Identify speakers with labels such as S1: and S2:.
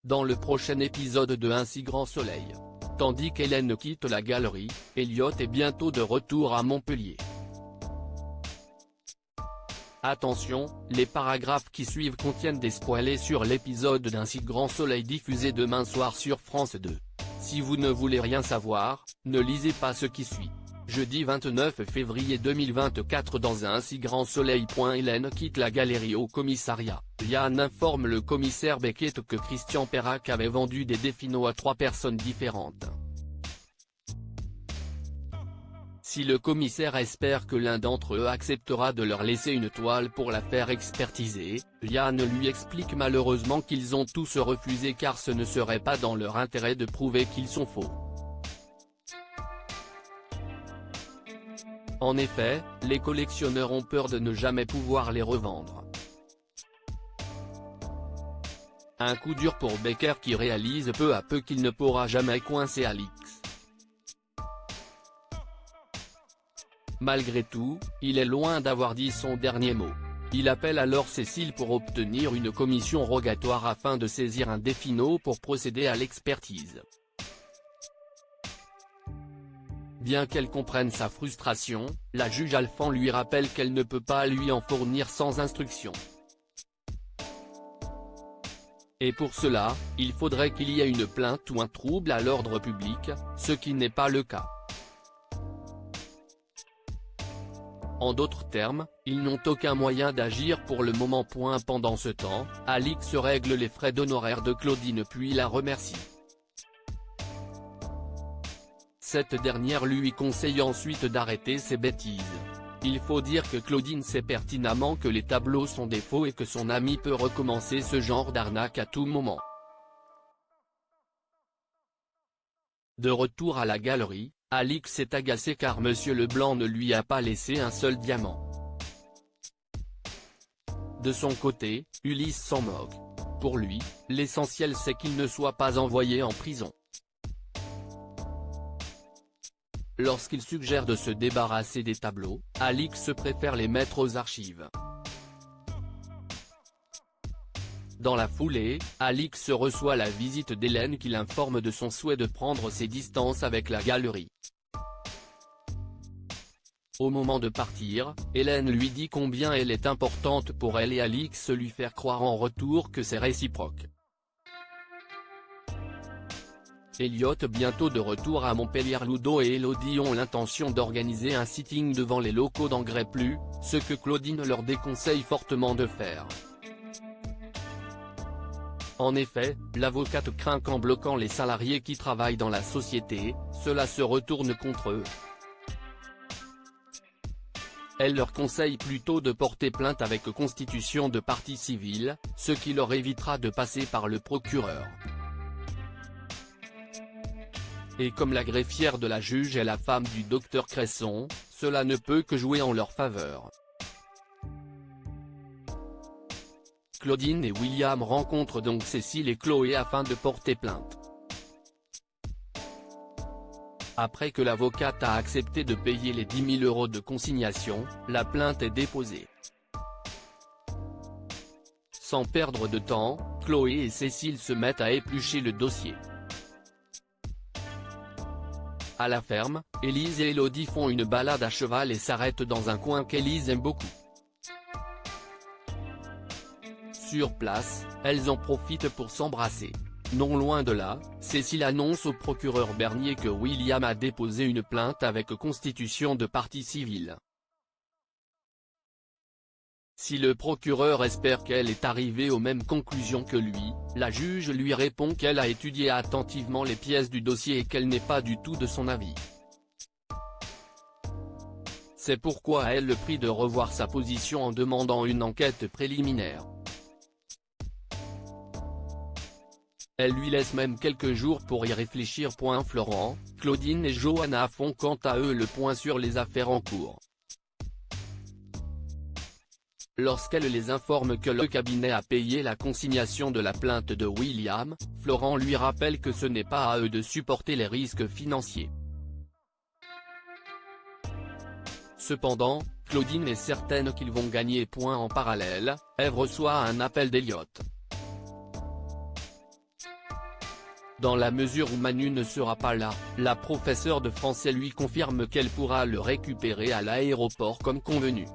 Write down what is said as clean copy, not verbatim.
S1: dans le prochain épisode de Un si grand soleil. Tandis qu'Hélène quitte la galerie, Elliot est bientôt de retour à Montpellier. Attention, les paragraphes qui suivent contiennent des spoilers sur l'épisode d'Un si grand soleil diffusé demain soir sur France 2. Si vous ne voulez rien savoir, ne lisez pas ce qui suit. Jeudi 29 février 2024 dans Un si grand soleil. Hélène quitte la galerie au commissariat. Yann informe le commissaire Beckett que Christian Perrac avait vendu des Défino à 3 personnes différentes. Si le commissaire espère que l'un d'entre eux acceptera de leur laisser une toile pour la faire expertiser, Yann lui explique malheureusement qu'ils ont tous refusé car ce ne serait pas dans leur intérêt de prouver qu'ils sont faux. En effet, les collectionneurs ont peur de ne jamais pouvoir les revendre. Un coup dur pour Becker qui réalise peu à peu qu'il ne pourra jamais coincer Alix. Malgré tout, il est loin d'avoir dit son dernier mot. Il appelle alors Cécile pour obtenir une commission rogatoire afin de saisir un Défino pour procéder à l'expertise. Bien qu'elle comprenne sa frustration, la juge Alphand lui rappelle qu'elle ne peut pas lui en fournir sans instruction. Et pour cela, il faudrait qu'il y ait une plainte ou un trouble à l'ordre public, ce qui n'est pas le cas. En d'autres termes, ils n'ont aucun moyen d'agir pour le moment. Pendant ce temps, Alix règle les frais d'honoraires de Claudine puis la remercie. Cette dernière lui conseille ensuite d'arrêter ses bêtises. Il faut dire que Claudine sait pertinemment que les tableaux sont des faux et que son ami peut recommencer ce genre d'arnaque à tout moment. De retour à la galerie, Alix est agacée car Monsieur Leblanc ne lui a pas laissé un seul diamant. De son côté, Ulysse s'en moque. Pour lui, l'essentiel c'est qu'il ne soit pas envoyé en prison. Lorsqu'il suggère de se débarrasser des tableaux, Alix préfère les mettre aux archives. Dans la foulée, Alix reçoit la visite d'Hélène qui l'informe de son souhait de prendre ses distances avec la galerie. Au moment de partir, Hélène lui dit combien elle est importante pour elle et Alix lui faire croire en retour que c'est réciproque. Elliot bientôt de retour à Montpellier. Ludo et Elodie ont l'intention d'organiser un sitting devant les locaux d'Engrais Plus, ce que Claudine leur déconseille fortement de faire. En effet, l'avocate craint qu'en bloquant les salariés qui travaillent dans la société, cela se retourne contre eux. Elle leur conseille plutôt de porter plainte avec constitution de partie civile, ce qui leur évitera de passer par le procureur. Et comme la greffière de la juge est la femme du docteur Cresson, cela ne peut que jouer en leur faveur. Claudine et William rencontrent donc Cécile et Chloé afin de porter plainte. Après que l'avocate a accepté de payer les 10 000 € de consignation, la plainte est déposée. Sans perdre de temps, Chloé et Cécile se mettent à éplucher le dossier. À la ferme, Élise et Elodie font une balade à cheval et s'arrêtent dans un coin qu'Élise aime beaucoup. Sur place, elles en profitent pour s'embrasser. Non loin de là, Cécile annonce au procureur Bernier que William a déposé une plainte avec constitution de partie civile. Si le procureur espère qu'elle est arrivée aux mêmes conclusions que lui, la juge lui répond qu'elle a étudié attentivement les pièces du dossier et qu'elle n'est pas du tout de son avis. C'est pourquoi elle le prie de revoir sa position en demandant une enquête préliminaire. Elle lui laisse même quelques jours pour y réfléchir. Florent, Claudine et Johanna font quant à eux le point sur les affaires en cours. Lorsqu'elle les informe que le cabinet a payé la consignation de la plainte de William, Florent lui rappelle que ce n'est pas à eux de supporter les risques financiers. Cependant, Claudine est certaine qu'ils vont gagner. En parallèle, Ève reçoit un appel d'Elliot. Dans la mesure où Manu ne sera pas là, la professeure de français lui confirme qu'elle pourra le récupérer à l'aéroport comme convenu.